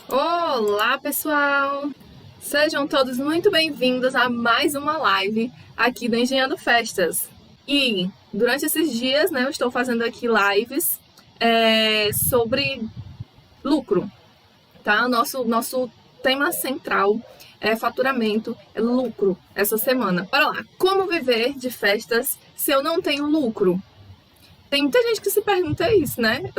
Olá, pessoal! Sejam todos muito bem-vindos a mais uma live aqui do Engenhando Festas. E durante esses dias, né, eu estou fazendo aqui lives sobre lucro, tá? Nosso tema central é faturamento, é lucro essa semana. Bora lá! Como viver de festas se eu não tenho lucro? Tem muita gente que se pergunta isso, né?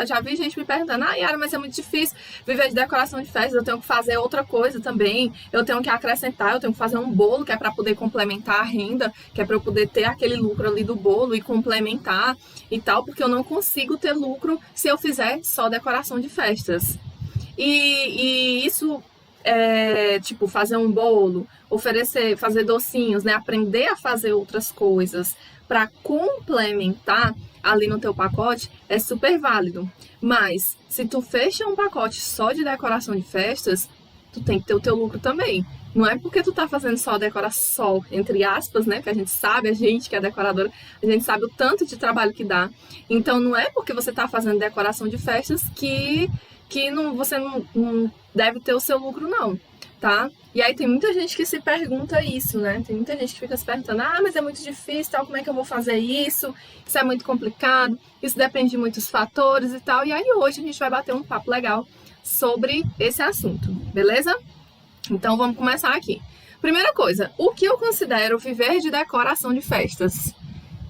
Já vi gente me perguntando, Yara, mas é muito difícil viver de decoração de festas, eu tenho que fazer outra coisa também, eu tenho que acrescentar, eu tenho que fazer um bolo, que é para poder complementar a renda, que é para eu poder ter aquele lucro ali do bolo e complementar e tal, porque eu não consigo ter lucro se eu fizer só decoração de festas. E isso tipo, fazer um bolo, oferecer, fazer docinhos, né? Aprender a fazer outras coisas para complementar ali no teu pacote é super válido. Mas se tu fecha um pacote só de decoração de festas, tu tem que ter o teu lucro também. Não é porque tu tá fazendo só decoração, entre aspas, né? Que a gente sabe, a gente que é decoradora, a gente sabe o tanto de trabalho que dá. Então não é porque você tá fazendo decoração de festas que você não deve ter o seu lucro, não, tá? E aí tem muita gente que se pergunta isso, né? Tem muita gente que fica se perguntando, mas é muito difícil, tal, como é que eu vou fazer isso? Isso é muito complicado, isso depende de muitos fatores e tal. E aí hoje a gente vai bater um papo legal sobre esse assunto, beleza? Então vamos começar aqui. Primeira coisa, o que eu considero viver de decoração de festas?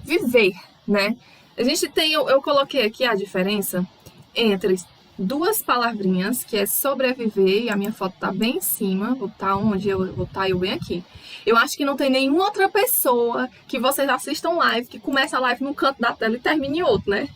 Viver, né? A gente tem, eu coloquei aqui a diferença entre duas palavrinhas, que é sobreviver, e a minha foto tá bem em cima, vou estar onde eu vou estar, eu bem aqui. Eu acho que não tem nenhuma outra pessoa que vocês assistam live, que começa a live num canto da tela e termine em outro, né?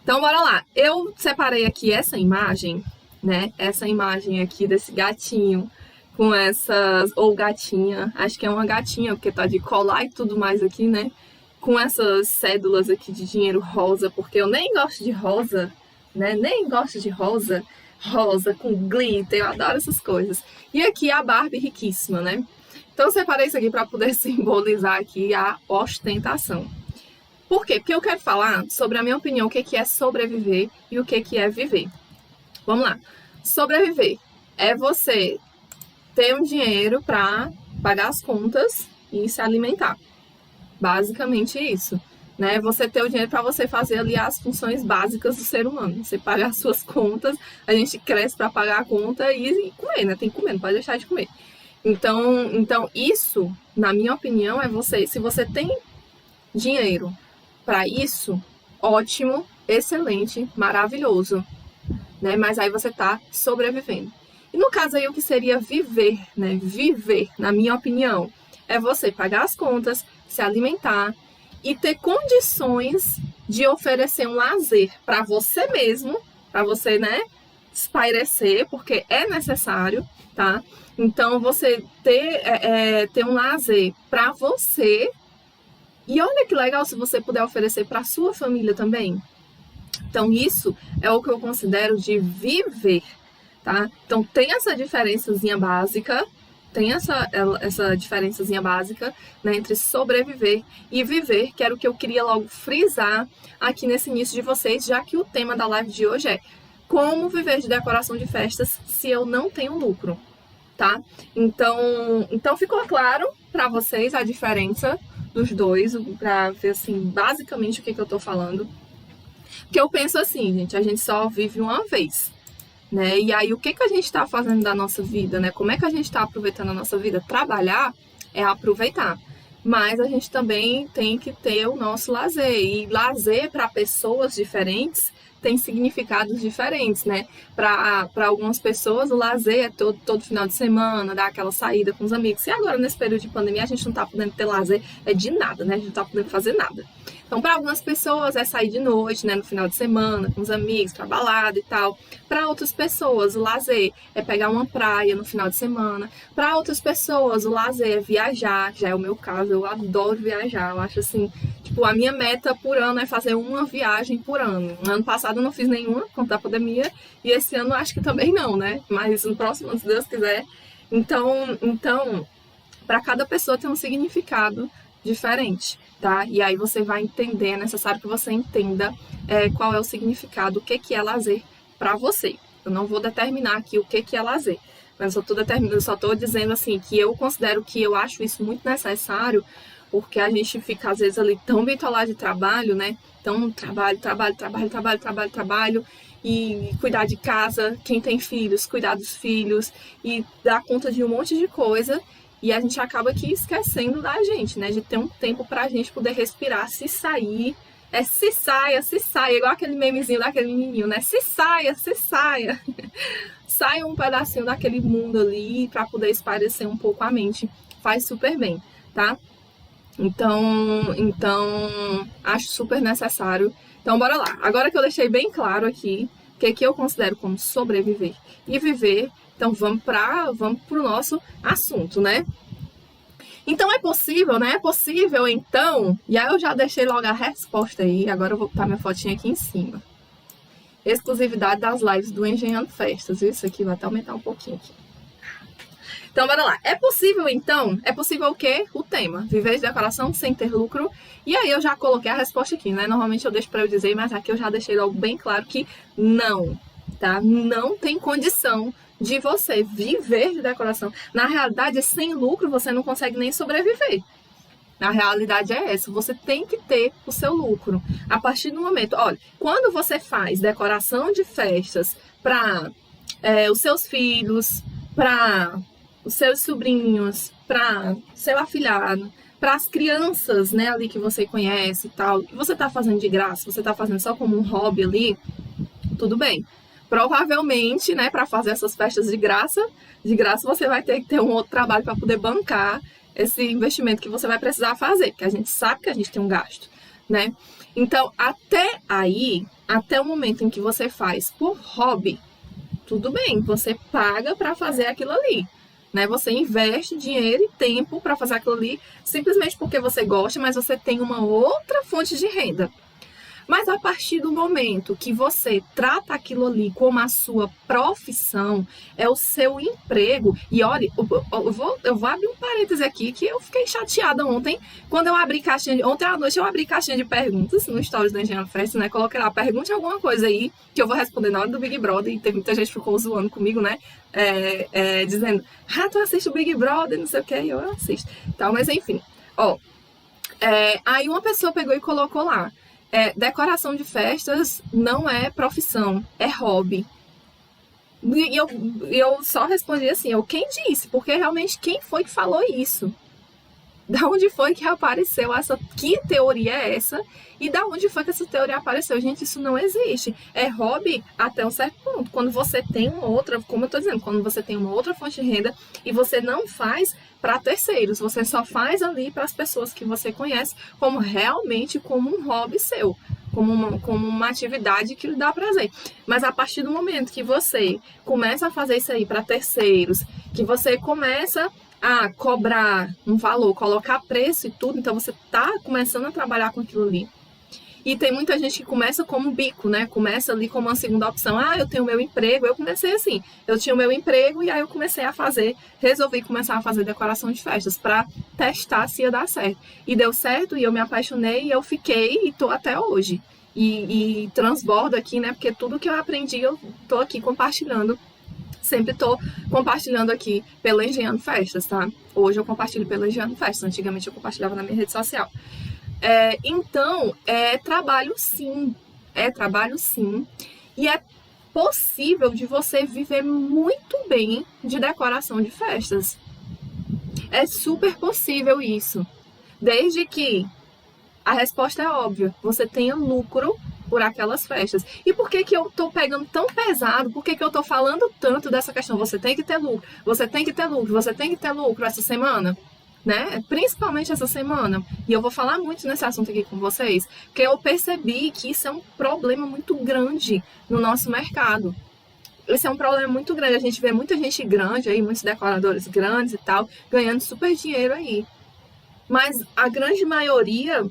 Então, bora lá. Eu separei aqui essa imagem, né? Essa imagem aqui desse gatinho com essas... Ou gatinha, acho que é uma gatinha, porque tá de colar e tudo mais aqui, né? Com essas cédulas aqui de dinheiro rosa, porque eu nem gosto de rosa, né? Nem gosto de rosa. Rosa com glitter, eu adoro essas coisas. E aqui a Barbie riquíssima, né? Então, eu separei isso aqui para poder simbolizar aqui a ostentação. Por quê? Porque eu quero falar sobre a minha opinião, o que é sobreviver e o que é viver. Vamos lá. Sobreviver é você ter um dinheiro para pagar as contas e se alimentar. Basicamente isso. Né? Você ter o dinheiro para você fazer ali as funções básicas do ser humano. Você pagar as suas contas, a gente cresce para pagar a conta e comer, né? Tem que comer, não pode deixar de comer. Então isso, na minha opinião, é você. Se você tem dinheiro para isso, ótimo, excelente, maravilhoso, né? Mas aí você tá sobrevivendo. E no caso aí, o que seria viver, né? Viver, na minha opinião, é você pagar as contas, se alimentar e ter condições de oferecer um lazer para você mesmo, para você, né, espairecer, porque é necessário, tá? Então, você ter um lazer para você. E olha que legal se você puder oferecer para a sua família também. Então, isso é o que eu considero de viver, tá? Então, tem essa diferençazinha básica, essa diferençazinha básica, né, entre sobreviver e viver, que era o que eu queria logo frisar aqui nesse início de vocês, já que o tema da live de hoje é como viver de decoração de festas se eu não tenho lucro, tá? Então ficou claro para vocês a diferença dos dois, para ver assim, basicamente o que eu tô falando. Porque eu penso assim, gente, a gente só vive uma vez, né? E aí o que a gente está fazendo da nossa vida, né? Como é que a gente está aproveitando a nossa vida? Trabalhar é aproveitar. Mas a gente também tem que ter o nosso lazer. E lazer para pessoas diferentes tem significados diferentes, né? Para algumas pessoas, o lazer é todo final de semana, dar aquela saída com os amigos. E agora, nesse período de pandemia, a gente não tá podendo ter lazer de nada, né? A gente não tá podendo fazer nada. Então, para algumas pessoas é sair de noite, né, no final de semana, com os amigos, pra balada e tal. Para outras pessoas, o lazer é pegar uma praia no final de semana. Para outras pessoas, o lazer é viajar, que já é o meu caso, eu adoro viajar. Eu acho assim, tipo, a minha meta por ano é fazer uma viagem por ano. No ano passado eu não fiz nenhuma, por conta da pandemia, e esse ano acho que também não, né? Mas no próximo ano, se Deus quiser. Então para cada pessoa tem um significado diferente, tá? E aí você vai entender, é necessário que você entenda qual é o significado, o que é lazer para você, Eu não vou determinar aqui o que é lazer. Mas eu só tô dizendo assim que eu considero que eu acho isso muito necessário, porque a gente fica às vezes ali tão bitolado de trabalho, né? Então, trabalho, e cuidar de casa, quem tem filhos, cuidar dos filhos, e dar conta de um monte de coisa, e a gente acaba aqui esquecendo da gente, né? De ter um tempo pra gente poder respirar, se sair. Se saia, igual aquele memezinho daquele menininho, né? Se saia. Saia um pedacinho daquele mundo ali para poder espairecer um pouco a mente. Faz super bem, tá? Então acho super necessário. Então, bora lá. Agora que eu deixei bem claro aqui o que eu considero como sobreviver e viver, então vamos pro nosso assunto, né? Então é possível, né? É possível, então. E aí eu já deixei logo a resposta aí. Agora eu vou botar minha fotinha aqui em cima. Exclusividade das lives do Engenhando Festas. Isso aqui vai até aumentar um pouquinho aqui. Então, bora lá. É possível, então? É possível o quê? O tema. Viver de decoração sem ter lucro. E aí eu já coloquei a resposta aqui, né? Normalmente eu deixo pra eu dizer, mas aqui eu já deixei logo bem claro que não, tá? Não tem condição de você viver de decoração. Na realidade, sem lucro, você não consegue nem sobreviver. Na realidade é essa, você tem que ter o seu lucro. A partir do momento, olha, quando você faz decoração de festas para os seus filhos, para os seus sobrinhos, para seu afilhado, para as crianças, né, ali que você conhece e tal, que você tá fazendo de graça, você tá fazendo só como um hobby ali, tudo bem. Provavelmente, né, para fazer essas festas de graça você vai ter que ter um outro trabalho para poder bancar esse investimento que você vai precisar fazer, porque a gente sabe que a gente tem um gasto, né? Então, até aí, até o momento em que você faz por hobby, tudo bem, você paga para fazer aquilo ali, né? Você investe dinheiro e tempo para fazer aquilo ali, simplesmente porque você gosta, mas você tem uma outra fonte de renda. Mas a partir do momento que você trata aquilo ali como a sua profissão, é o seu emprego, e olha, eu vou abrir um parêntese aqui, que eu fiquei chateada ontem, quando eu abri ontem à noite eu abri caixinha de perguntas no Stories da Engenhando Festas, né, coloquei lá, pergunte alguma coisa aí, que eu vou responder na hora do Big Brother, e teve muita gente que ficou zoando comigo, né, dizendo, tu assiste o Big Brother, não sei o que, eu assisto, tal, mas enfim, aí uma pessoa pegou e colocou lá, decoração de festas não é profissão, é hobby. E eu só respondi assim, quem disse? Porque realmente quem foi que falou isso? Da onde foi que apareceu que teoria é essa? E da onde foi que essa teoria apareceu? Gente, isso não existe. É hobby até um certo ponto. Quando você tem uma outra, como eu tô dizendo, quando você tem uma outra fonte de renda e você não faz para terceiros, você só faz ali para as pessoas que você conhece como realmente como um hobby seu, como uma atividade que lhe dá prazer. Mas a partir do momento que você começa a fazer isso aí para terceiros, que você começa a cobrar um valor, colocar preço e tudo, então você tá começando a trabalhar com aquilo ali. E tem muita gente que começa como bico, né? Começa ali como uma segunda opção. Eu tenho meu emprego. Eu comecei assim. Eu tinha o meu emprego e aí eu comecei a resolvi começar a fazer decoração de festas para testar se ia dar certo. E deu certo e eu me apaixonei e eu fiquei e tô até hoje. E transbordo aqui, né? Porque tudo que eu aprendi eu tô aqui compartilhando. Sempre tô compartilhando aqui pela Engenhando Festas, tá? Hoje eu compartilho pela Engenhando Festas. Antigamente eu compartilhava na minha rede social. Então, trabalho sim. Trabalho sim. E é possível de você viver muito bem de decoração de festas. É super possível isso. Desde que a resposta é óbvia. Você tenha lucro por aquelas festas. E por que eu tô pegando tão pesado? Por que eu tô falando tanto dessa questão? Você tem que ter lucro, você tem que ter lucro, você tem que ter lucro essa semana, né? Principalmente essa semana. E eu vou falar muito nesse assunto aqui com vocês, porque eu percebi que isso é um problema muito grande no nosso mercado. Esse é um problema muito grande. A gente vê muita gente grande aí, muitos decoradores grandes e tal, ganhando super dinheiro aí. Mas a grande maioria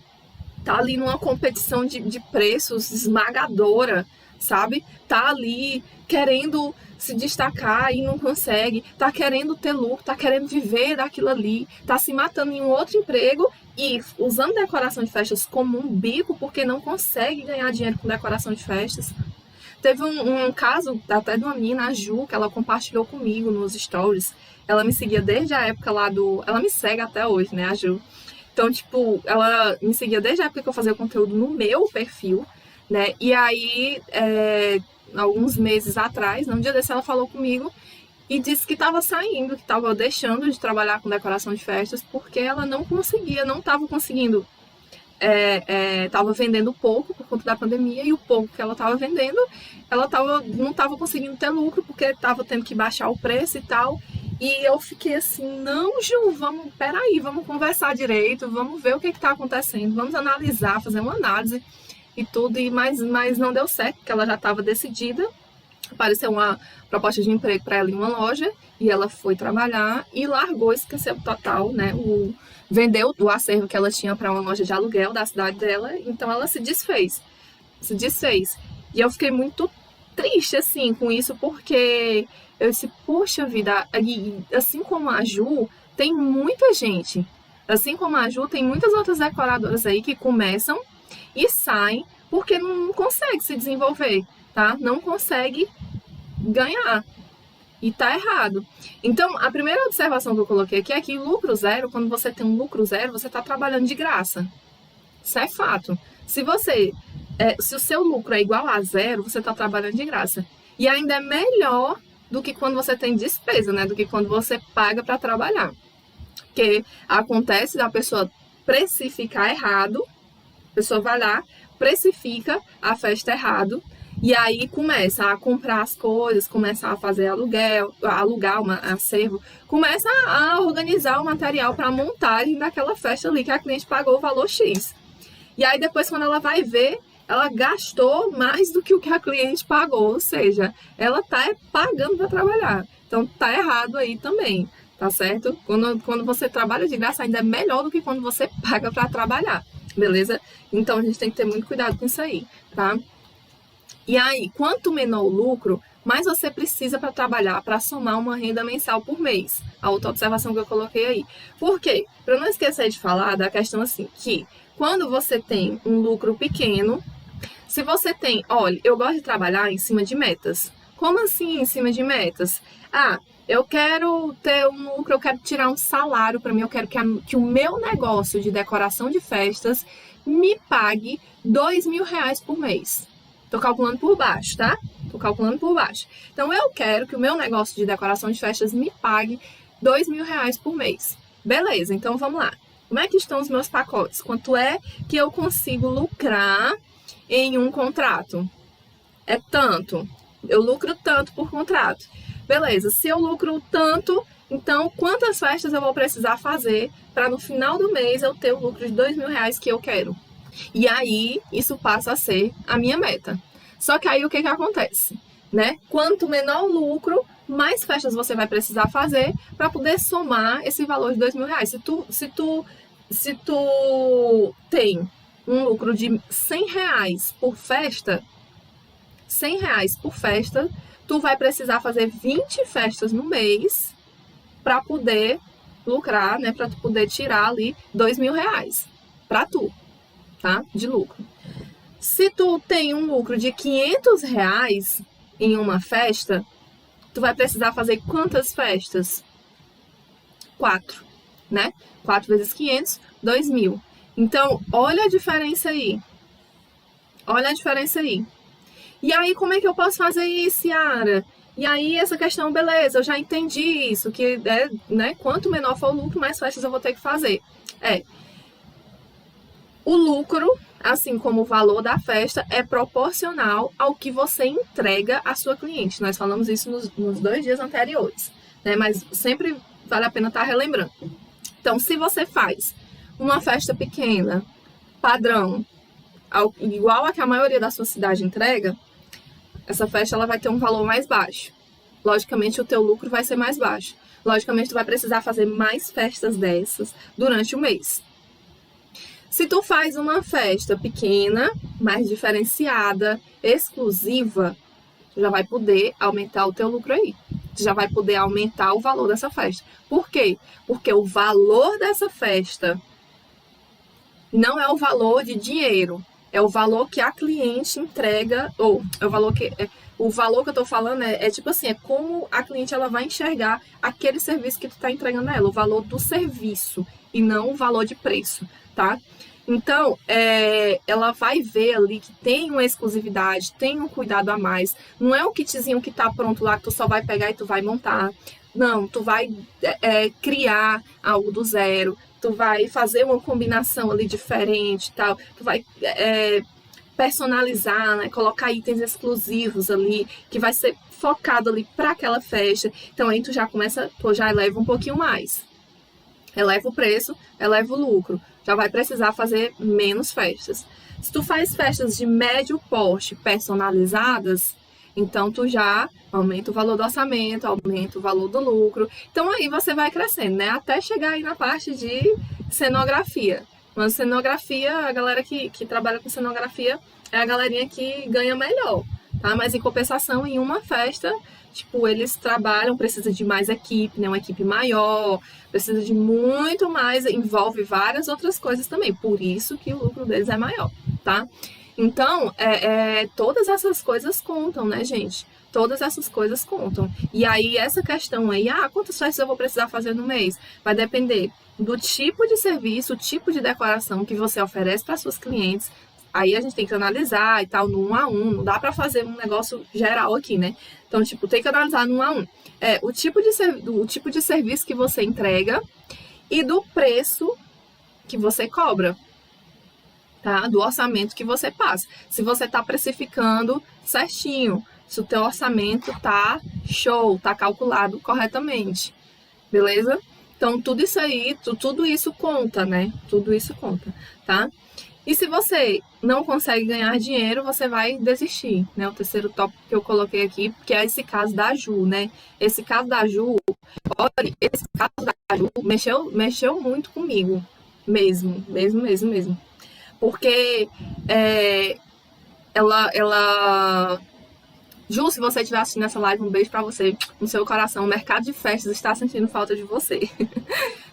tá ali numa competição de preços esmagadora, sabe? Tá ali querendo se destacar e não consegue, tá querendo ter lucro, tá querendo viver daquilo ali, tá se matando em um outro emprego e usando decoração de festas como um bico porque não consegue ganhar dinheiro com decoração de festas. Teve um caso até de uma menina, a Ju, que ela compartilhou comigo nos stories. Ela me seguia desde a época lá do... Ela me segue até hoje, né, a Ju. Então, tipo, ela me seguia desde a época que eu fazia conteúdo no meu perfil, né? E aí, alguns meses atrás, um dia desse, ela falou comigo e disse que estava saindo, que estava deixando de trabalhar com decoração de festas porque ela não estava conseguindo, estava vendendo pouco por conta da pandemia, e o pouco que ela estava vendendo, ela não estava conseguindo ter lucro porque estava tendo que baixar o preço e tal. E eu fiquei assim, não, Ju, peraí, vamos conversar direito, vamos ver o que está acontecendo, vamos analisar, fazer uma análise e tudo, mas não deu certo, porque ela já estava decidida. Apareceu uma proposta de emprego para ela em uma loja, e ela foi trabalhar e largou, esqueceu total, né? Vendeu o acervo que ela tinha para uma loja de aluguel da cidade dela, então ela se desfez. E eu fiquei muito triste, assim, com isso, porque eu disse, poxa vida, assim como a Ju, tem muita gente. Assim como a Ju, tem muitas outras decoradoras aí que começam e saem porque não consegue se desenvolver, tá? Não consegue ganhar. E tá errado. Então, a primeira observação que eu coloquei aqui é que lucro zero, quando você tem um lucro zero, você tá trabalhando de graça. Isso é fato. Se o seu lucro é igual a zero, você tá trabalhando de graça. E ainda é melhor do que quando você tem despesa, né? Do que quando você paga para trabalhar. Porque acontece da pessoa precificar errado, a pessoa vai lá, precifica a festa errado, e aí começa a comprar as coisas, começa a fazer alugar um acervo, começa a organizar o material para a montagem daquela festa ali que a cliente pagou o valor X. E aí depois, quando ela vai ver, ela gastou mais do que o que a cliente pagou, ou seja, ela tá pagando para trabalhar. Então tá errado aí também, tá certo? Quando você trabalha de graça, ainda é melhor do que quando você paga para trabalhar, beleza? Então a gente tem que ter muito cuidado com isso aí, tá? E aí, quanto menor o lucro, mais você precisa para trabalhar, para somar uma renda mensal por mês. A outra observação que eu coloquei aí. Por quê? Para não esquecer de falar da questão assim, que quando você tem um lucro pequeno, se você tem, olha, eu gosto de trabalhar em cima de metas. Como assim em cima de metas? Ah, eu quero ter um lucro, eu quero tirar um salário para mim, eu quero que o meu negócio de decoração de festas me pague R$2.000 por mês. Tô calculando por baixo, tá? Tô calculando por baixo. Então, eu quero que o meu negócio de decoração de festas me pague R$2.000 por mês. Beleza, então vamos lá. Como é que estão os meus pacotes? Quanto é que eu consigo lucrar em um contrato? É tanto. Eu lucro tanto por contrato. Beleza, se eu lucro tanto, então quantas festas eu vou precisar fazer para no final do mês eu ter o lucro de R$2.000 que eu quero? E aí, isso passa a ser a minha meta. Só que aí, o que acontece? Né? Quanto menor o lucro, mais festas você vai precisar fazer para poder somar esse valor de R$2.000. Se tu tem um lucro de R$100 por festa, tu vai precisar fazer 20 festas no mês para poder lucrar, né? Para tu poder tirar ali R$2.000 para tu. Tá? De lucro. Se tu tem um lucro de R$500 em uma festa, tu vai precisar fazer quantas festas? 4, né? 4 vezes 500, 2.000. Então, olha a diferença aí. Olha a diferença aí. E aí, como é que eu posso fazer isso, Yara? E aí, essa questão, beleza, eu já entendi isso, que né, quanto menor for o lucro, mais festas eu vou ter que fazer. O lucro, assim como o valor da festa, é proporcional ao que você entrega à sua cliente. Nós falamos isso nos 2 dias anteriores, né? Mas sempre vale a pena estar relembrando. Então, se você faz uma festa pequena, padrão, igual a que a maioria da sua cidade entrega, essa festa ela vai ter um valor mais baixo. Logicamente, o teu lucro vai ser mais baixo. Logicamente, tu vai precisar fazer mais festas dessas durante o mês. Se tu faz uma festa pequena, mais diferenciada, exclusiva, tu já vai poder aumentar o teu lucro aí. Tu já vai poder aumentar o valor dessa festa. Por quê? Porque o valor dessa festa não é o valor de dinheiro. É o valor que a cliente entrega, ou é o valor que... O valor que eu tô falando é tipo assim, é como a cliente ela vai enxergar aquele serviço que tu tá entregando a ela, o valor do serviço e não o valor de preço, tá? Então, ela vai ver ali que tem uma exclusividade, tem um cuidado a mais. Não é um kitzinho que tá pronto lá que tu só vai pegar e tu vai montar. Não, tu vai criar algo do zero, tu vai fazer uma combinação ali diferente e tal, tu vai personalizar, né? Colocar itens exclusivos ali, que vai ser focado ali para aquela festa. Então aí tu já eleva um pouquinho mais. Eleva o preço, eleva o lucro. Já vai precisar fazer menos festas. Se tu faz festas de médio porte personalizadas, então tu já aumenta o valor do orçamento, aumenta o valor do lucro. Então aí você vai crescendo, né? Até chegar aí na parte de cenografia. Mas cenografia, a galera que trabalha com cenografia é a galerinha que ganha melhor, tá? Mas em compensação, em uma festa, tipo, eles trabalham, precisa de mais equipe, né? Uma equipe maior, precisa de muito mais, envolve várias outras coisas também. Por isso que o lucro deles é maior, tá? Então, todas essas coisas contam, né, gente? Todas essas coisas contam. E aí, essa questão aí, quantas festas eu vou precisar fazer no mês? Vai depender do tipo de serviço, o tipo de decoração que você oferece para suas clientes. Aí a gente tem que analisar e tal, no 1 a 1. Não dá para fazer um negócio geral aqui, né? Então, tipo, tem que analisar no 1 a 1. O tipo de serviço que você entrega e do preço que você cobra. Tá? Do orçamento que você passa. Se você está precificando certinho, se o teu orçamento tá show, tá calculado corretamente, beleza? Então, tudo isso aí, tudo isso conta, né? Tudo isso conta, tá? E se você não consegue ganhar dinheiro, você vai desistir, né? O terceiro tópico que eu coloquei aqui, que é esse caso da Ju, né? Esse caso da Ju, olha, esse caso da Ju mexeu muito comigo, mesmo. Porque ela... Ju, se você estiver assistindo essa live, um beijo pra você no seu coração. O mercado de festas está sentindo falta de você.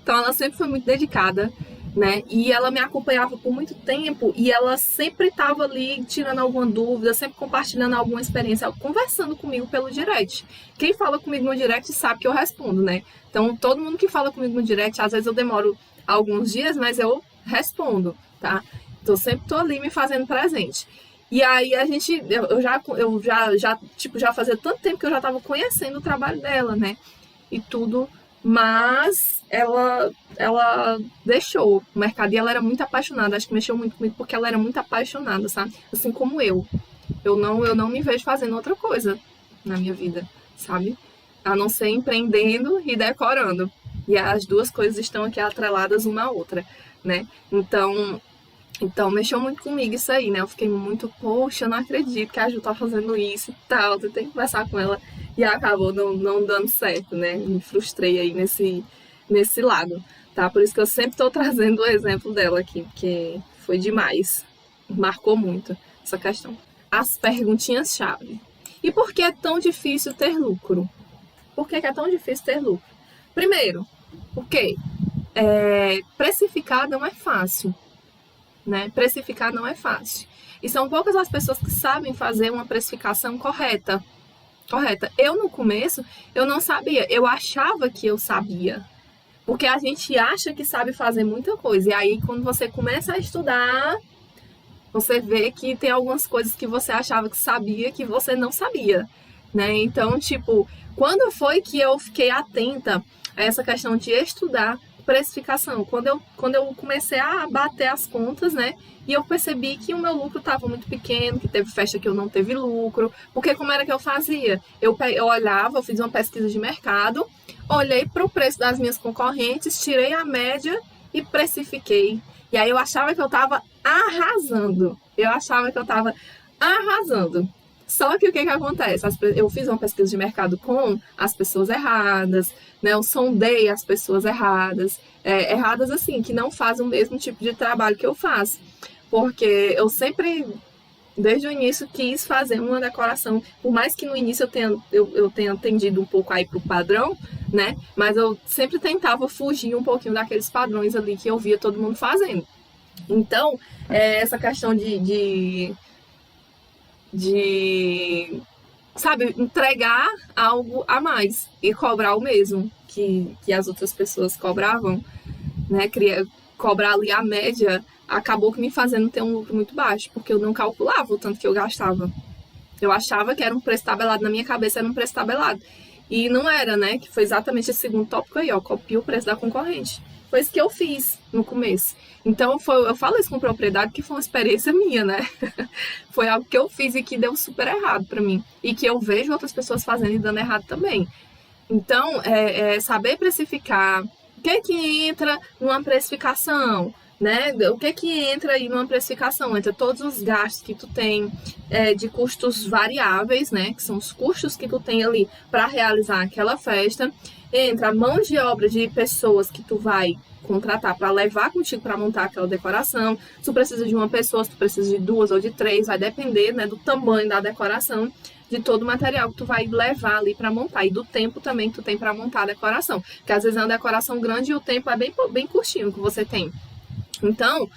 Então, ela sempre foi muito dedicada, né? E ela me acompanhava por muito tempo e ela sempre estava ali tirando alguma dúvida, sempre compartilhando alguma experiência, conversando comigo pelo direct. Quem fala comigo no direct sabe que eu respondo, né? Então, todo mundo que fala comigo no direct, às vezes eu demoro alguns dias, mas eu respondo, tá? Então, sempre tô ali me fazendo presente. E aí eu já fazia tanto tempo que eu já estava conhecendo o trabalho dela, né? E tudo, mas ela deixou o mercado e ela era muito apaixonada. Acho que mexeu muito comigo porque ela era muito apaixonada, sabe? Assim como eu. Eu não me vejo fazendo outra coisa na minha vida, sabe? A não ser empreendendo e decorando. E as duas coisas estão aqui atreladas uma à outra, né? Então, mexeu muito comigo isso aí, né? Eu fiquei muito, poxa, eu não acredito que a Ju tá fazendo isso e tal. Eu tentei conversar com ela e acabou não dando certo, né? Me frustrei aí nesse lado, tá? Por isso que eu sempre tô trazendo o exemplo dela aqui, porque foi demais. Marcou muito essa questão. As perguntinhas-chave. E por que é tão difícil ter lucro? Por que é tão difícil ter lucro? Primeiro, porque precificar não é fácil. Né? Precificar não é fácil. E são poucas as pessoas que sabem fazer uma precificação correta. Eu, no começo, eu não sabia. Eu achava que eu sabia. Porque a gente acha que sabe fazer muita coisa. E aí, quando você começa a estudar, você vê que tem algumas coisas que você achava que sabia que você não sabia. Né? Então, tipo, quando foi que eu fiquei atenta a essa questão de estudar precificação? Quando eu comecei a bater as contas, né? E eu percebi que o meu lucro estava muito pequeno, que teve festa que eu não teve lucro. Porque como era que eu fazia? Eu olhava, eu fiz uma pesquisa de mercado, olhei para o preço das minhas concorrentes, tirei a média e precifiquei. E aí eu achava que eu estava arrasando. Só que o que acontece? Eu fiz uma pesquisa de mercado com as pessoas erradas, né? Eu sondei as pessoas erradas. Erradas assim, que não fazem o mesmo tipo de trabalho que eu faço. Porque eu sempre, desde o início, quis fazer uma decoração. Por mais que no início eu tenha tendido um pouco aí pro padrão, né? Mas eu sempre tentava fugir um pouquinho daqueles padrões ali que eu via todo mundo fazendo. Então, essa questão sabe, entregar algo a mais e cobrar o mesmo que as outras pessoas cobravam, né? Cobrar ali a média, acabou que me fazendo ter um lucro muito baixo, porque eu não calculava o tanto que eu gastava. Eu achava que era um preço tabelado, na minha cabeça era um preço tabelado. E não era, né? Que foi exatamente esse segundo tópico aí, ó, copia o preço da concorrente. Foi isso que eu fiz no começo. Então, eu falo isso com propriedade, que foi uma experiência minha, né? Foi algo que eu fiz e que deu super errado pra mim. E que eu vejo outras pessoas fazendo e dando errado também. Então, saber precificar. O que é que entra numa precificação? Né? O que é que entra aí numa precificação? Entra todos os gastos que tu tem de custos variáveis, né? Que são os custos que tu tem ali para realizar aquela festa. Entra a mão de obra de pessoas que tu vai contratar para levar contigo para montar aquela decoração. Se tu precisa de uma pessoa, se tu precisa de duas ou de três, vai depender, né, do tamanho da decoração, de todo o material que tu vai levar ali para montar e do tempo também que tu tem para montar a decoração. Porque às vezes é uma decoração grande e o tempo é bem curtinho que você tem. Então,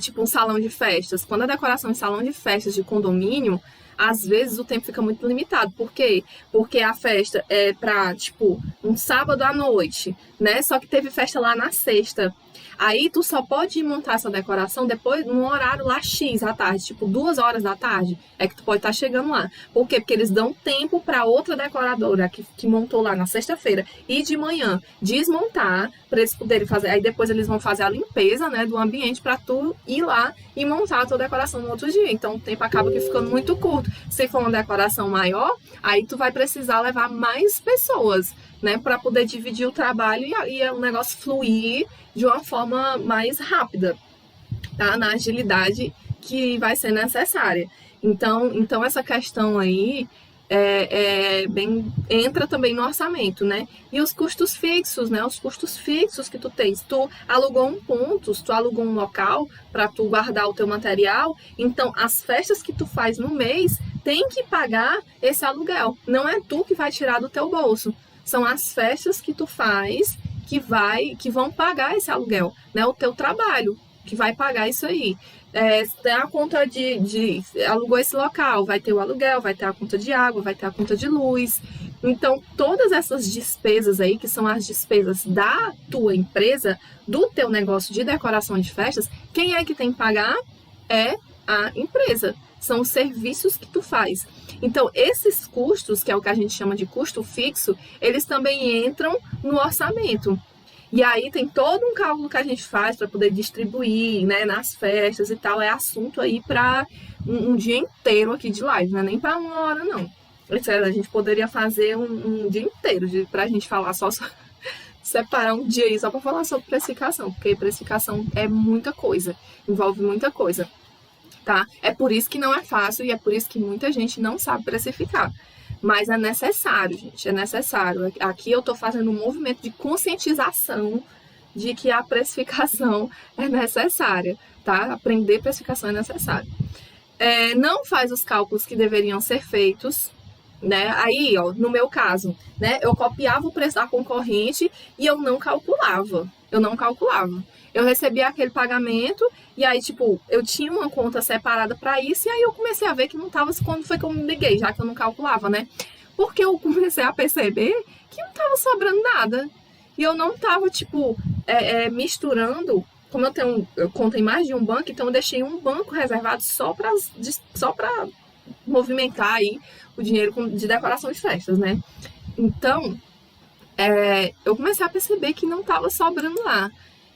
tipo um salão de festas. Quando a decoração de salão de festas de condomínio, às vezes o tempo fica muito limitado. Por quê? Porque a festa é pra, tipo, um sábado à noite, né? Só que teve festa lá na sexta. Aí tu só pode montar essa decoração depois, num horário lá X à tarde, tipo 2 horas da tarde, é que tu pode estar chegando lá. Por quê? Porque eles dão tempo para outra decoradora que montou lá na sexta-feira e de manhã desmontar para eles poderem fazer. Aí depois eles vão fazer a limpeza, né, do ambiente para tu ir lá e montar a tua decoração no outro dia. Então o tempo acaba que ficando muito curto. Se for uma decoração maior, aí tu vai precisar levar mais pessoas, né, para poder dividir o trabalho e o negócio fluir de uma forma mais rápida, tá? Na agilidade que vai ser necessária. Então essa questão aí entra também no orçamento, né? E os custos fixos, né? Os custos fixos que tu tens. Tu alugou um ponto, tu alugou um local para tu guardar o teu material, então as festas que tu faz no mês tem que pagar esse aluguel. Não é tu que vai tirar do teu bolso. São as festas que tu faz que vão pagar esse aluguel, né? O teu trabalho que vai pagar isso aí. Tem a conta alugou esse local, vai ter o aluguel, vai ter a conta de água, vai ter a conta de luz. Então, todas essas despesas aí, que são as despesas da tua empresa, do teu negócio de decoração de festas, quem é que tem que pagar? É a empresa. São os serviços que tu faz. Então, esses custos, que é o que a gente chama de custo fixo, eles também entram no orçamento. E aí tem todo um cálculo que a gente faz para poder distribuir, né, nas festas e tal. É assunto aí para um dia inteiro aqui de live, não é nem para 1 hora, não. A gente poderia fazer um dia inteiro para a gente falar só separar um dia aí só para falar sobre precificação, porque precificação é muita coisa, envolve muita coisa. Tá? É por isso que não é fácil e é por isso que muita gente não sabe precificar. Mas é necessário, gente, é necessário. Aqui eu tô fazendo um movimento de conscientização de que a precificação é necessária, tá? Aprender precificação é necessário. Não faz os cálculos que deveriam ser feitos, né? Aí, ó, no meu caso, né, eu copiava o preço da concorrente e eu não calculava. Eu recebia aquele pagamento e aí, tipo, eu tinha uma conta separada para isso e aí eu comecei a ver que não tava, quando foi que eu me liguei, já que eu não calculava, né? Porque eu comecei a perceber que não tava sobrando nada. E eu não tava, tipo, misturando. Como eu conto em mais de um banco, então eu deixei um banco reservado só para movimentar aí o dinheiro de decoração de festas, né? Então, eu comecei a perceber que não tava sobrando lá.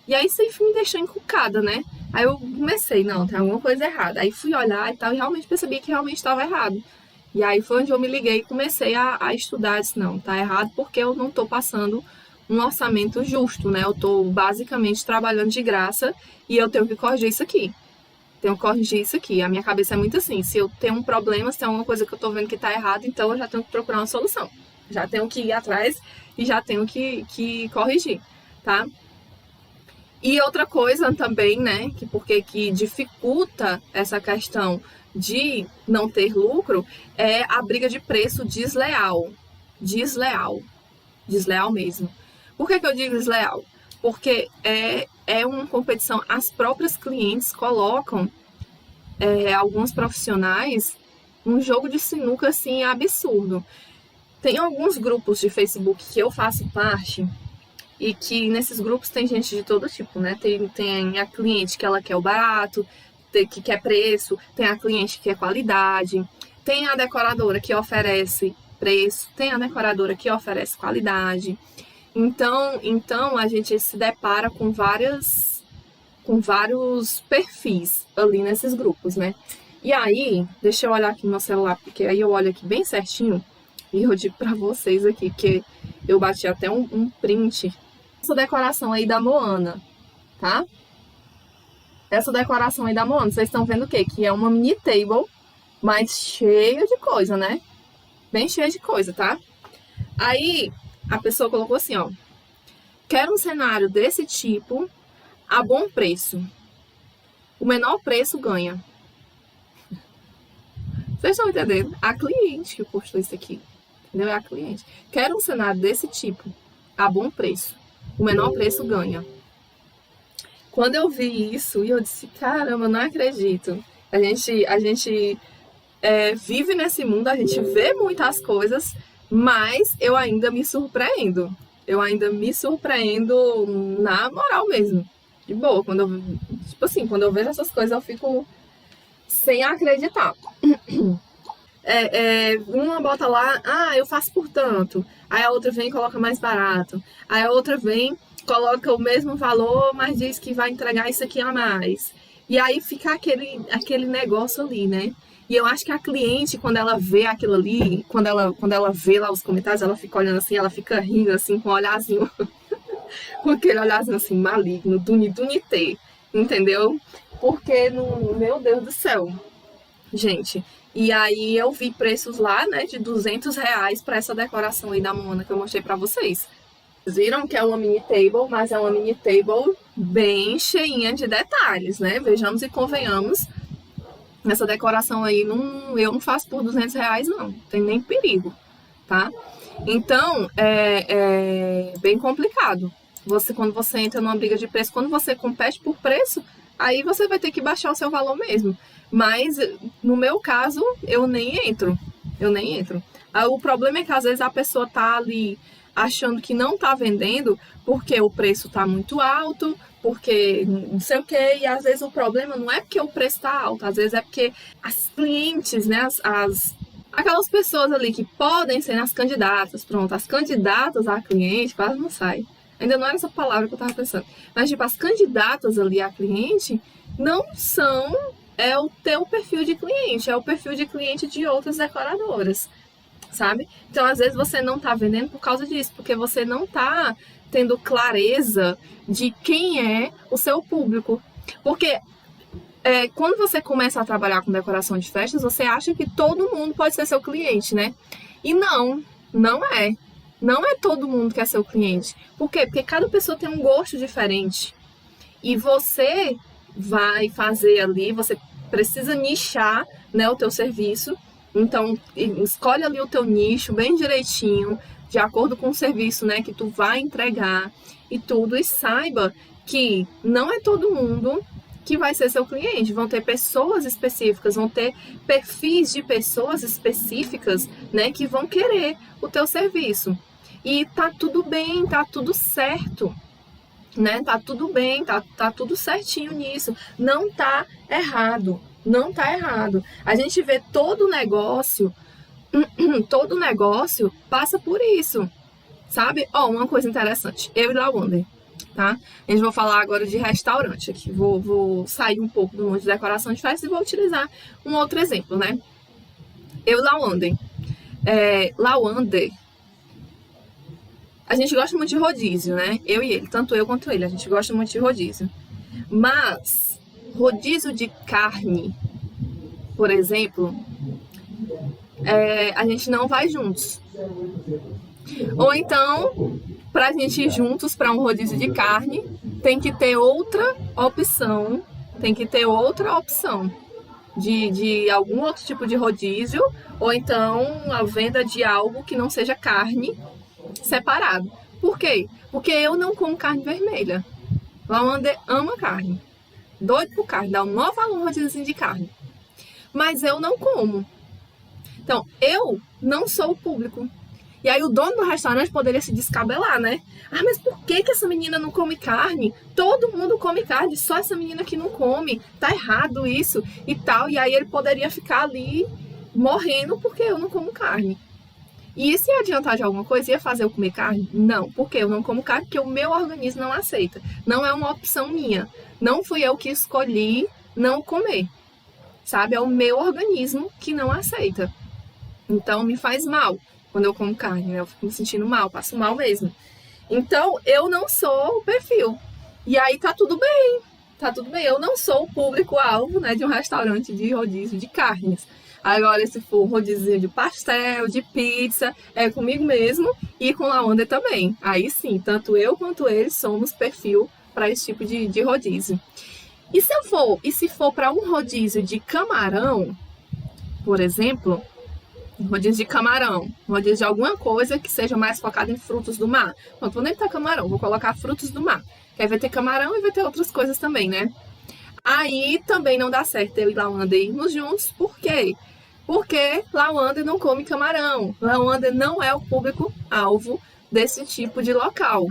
E aí isso aí me deixou encucada, né? Aí eu comecei, não, tem alguma coisa errada. Aí fui olhar e tal, e realmente percebi que realmente estava errado. E aí foi onde eu me liguei e comecei a estudar. Disse, não, tá errado porque eu não tô passando um orçamento justo, né? Eu tô basicamente trabalhando de graça e eu tenho que corrigir isso aqui. A minha cabeça é muito assim, se eu tenho um problema, se tem alguma coisa que eu tô vendo que tá errado, então eu já tenho que procurar uma solução. Já tenho que ir atrás e já tenho que corrigir, tá? E outra coisa também, né, que dificulta essa questão de não ter lucro, é a briga de preço desleal. Desleal mesmo. Por que eu digo desleal? porque é uma competição, as próprias clientes colocam alguns profissionais num jogo de sinuca, assim, absurdo. Tem alguns grupos de Facebook que eu faço parte, e que nesses grupos tem gente de todo tipo, né? Tem a cliente que ela quer o barato, que quer preço, tem a cliente que quer qualidade, tem a decoradora que oferece preço, tem a decoradora que oferece qualidade. Então a gente se depara com vários perfis ali nesses grupos, né? E aí, deixa eu olhar aqui no meu celular, porque aí eu olho aqui bem certinho e eu digo pra vocês aqui, que eu bati até um print. Essa decoração aí da Moana, tá? Essa decoração aí da Moana, vocês estão vendo o quê? Que é uma mini table, mas cheia de coisa, né? Bem cheia de coisa, tá? Aí, a pessoa colocou assim, ó. Quero um cenário desse tipo a bom preço. O menor preço ganha. Vocês estão entendendo? A cliente que postou isso aqui. Entendeu? É a cliente. Quero um cenário desse tipo a bom preço. O menor preço ganha. Quando eu vi isso, eu disse, caramba, não acredito. A gente vive nesse mundo, a gente vê muitas coisas, mas eu ainda me surpreendo. Eu ainda me surpreendo na moral mesmo. De boa, quando eu vejo essas coisas, eu fico sem acreditar. Uma bota lá, eu faço por tanto. Aí a outra vem e coloca mais barato. Aí a outra vem, coloca o mesmo valor, mas diz que vai entregar isso aqui a mais. E aí fica aquele negócio ali, né? E eu acho que a cliente, quando ela vê aquilo ali, quando ela vê lá os comentários, ela fica olhando assim, ela fica rindo assim, com um olhazinho, com aquele olhazinho assim, maligno, dunité, entendeu? Porque, meu Deus do céu, gente. E aí eu vi preços lá, né, de R$ 200 para essa decoração aí da Moana que eu mostrei para vocês. Vocês viram que é uma mini table, mas é uma mini table bem cheinha de detalhes, né? Vejamos e convenhamos. Essa decoração aí, eu não faço por R$ 200, não. Tem nem perigo, tá? Então, é bem complicado. Quando você entra numa briga de preço, quando você compete por preço, aí você vai ter que baixar o seu valor mesmo. Mas, no meu caso, eu nem entro. O problema é que, às vezes, a pessoa tá ali achando que não tá vendendo porque o preço tá muito alto, porque não sei o que, e às vezes o problema não é porque o preço tá alto, às vezes é porque as clientes, né, aquelas pessoas ali que podem ser as candidatas, pronto, as candidatas a cliente, quase não sai. Ainda não era essa palavra que eu tava pensando. Mas, tipo, as candidatas ali a cliente não são o teu perfil de cliente, é o perfil de cliente de outras decoradoras, sabe? Então, às vezes, você não tá vendendo por causa disso, porque você não tá tendo clareza de quem é o seu público. Porque quando você começa a trabalhar com decoração de festas, você acha que todo mundo pode ser seu cliente, né? E não é. Não é todo mundo que é seu cliente. Por quê? Porque cada pessoa tem um gosto diferente. E você vai fazer ali, você precisa nichar, né, o teu serviço. Então, escolhe ali o teu nicho bem direitinho, de acordo com o serviço, né, que tu vai entregar e tudo. E saiba que não é todo mundo que vai ser seu cliente. Vão ter pessoas específicas, vão ter perfis de pessoas específicas, né, que vão querer o teu serviço. E tá tudo bem, tá tudo certo, né? Tá tudo bem, tá tudo certinho nisso. Não tá errado, não tá errado. A gente vê todo negócio passa por isso, sabe? Uma coisa interessante, eu e Lawanda, tá? A gente vai falar agora de restaurante aqui. Vou sair um pouco do mundo de decoração de festa e vou utilizar um outro exemplo, né? Eu e Lawanda. Lawanda, a gente gosta muito de rodízio, né? Eu e ele, tanto eu quanto ele, a gente gosta muito de rodízio. Mas rodízio de carne, por exemplo, a gente não vai juntos. Ou então, pra gente ir juntos para um rodízio de carne, tem que ter outra opção. De algum outro tipo de rodízio, ou então a venda de algo que não seja carne separado. Por quê? Porque eu não como carne vermelha. Lawander ama carne. Doido por carne, dá um maior valor no rodízio de carne. Mas eu não como. Então, eu não sou o público. E aí o dono do restaurante poderia se descabelar, né? Ah, mas por que essa menina não come carne? Todo mundo come carne, só essa menina que não come. Tá errado isso e tal. E aí ele poderia ficar ali morrendo porque eu não como carne. E isso ia adiantar de alguma coisa? Ia fazer eu comer carne? Não, porque eu não como carne, porque o meu organismo não aceita. Não é uma opção minha. Não fui eu que escolhi não comer. Sabe? É o meu organismo que não aceita. Então me faz mal quando eu como carne, né? Eu fico me sentindo mal, passo mal mesmo. Então eu não sou o perfil. E aí tá tudo bem. Tá tudo bem. Eu não sou o público-alvo, né, de um restaurante de rodízio de carnes. Agora, se for um rodízio de pastel, de pizza, é comigo mesmo e com Lawander também. Aí sim, tanto eu quanto ele somos perfil para esse tipo de rodízio. E se for para um rodízio de camarão, por exemplo, um rodízio de camarão, um rodízio de alguma coisa que seja mais focado em frutos do mar. Não vou nem botar camarão, vou colocar frutos do mar. Que aí vai ter camarão e vai ter outras coisas também, né? Aí também não dá certo eu e Lawander irmos juntos. Por quê? Porque Lawander não come camarão. Lawander não é o público-alvo desse tipo de local.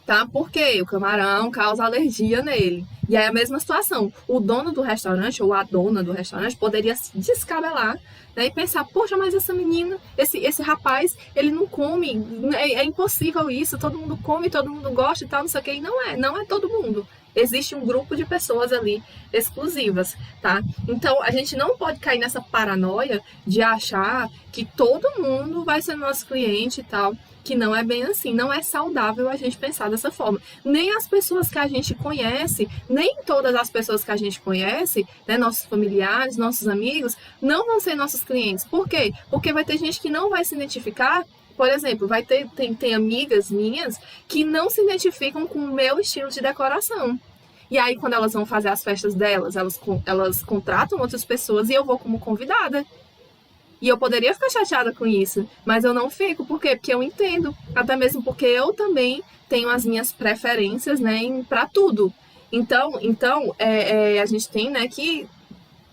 Tá? Porque o camarão causa alergia nele. E aí a mesma situação. O dono do restaurante ou a dona do restaurante poderia se descabelar, né, e pensar, poxa, mas essa menina, esse rapaz, ele não come, é impossível isso, todo mundo come, todo mundo gosta e tal, não sei o que. E não é todo mundo. Existe um grupo de pessoas ali exclusivas, tá? Então, a gente não pode cair nessa paranoia de achar que todo mundo vai ser nosso cliente e tal, que não é bem assim, não é saudável a gente pensar dessa forma. Nem as pessoas que a gente conhece, nem todas as pessoas que a gente conhece, né, nossos familiares, nossos amigos, não vão ser nossos clientes. Por quê? Porque vai ter gente que não vai se identificar. Por exemplo, tem amigas minhas que não se identificam com o meu estilo de decoração. E aí, quando elas vão fazer as festas delas, elas contratam outras pessoas e eu vou como convidada. E eu poderia ficar chateada com isso, mas eu não fico. Por quê? Porque eu entendo. Até mesmo porque eu também tenho as minhas preferências, né, para tudo. Então a gente tem, né, que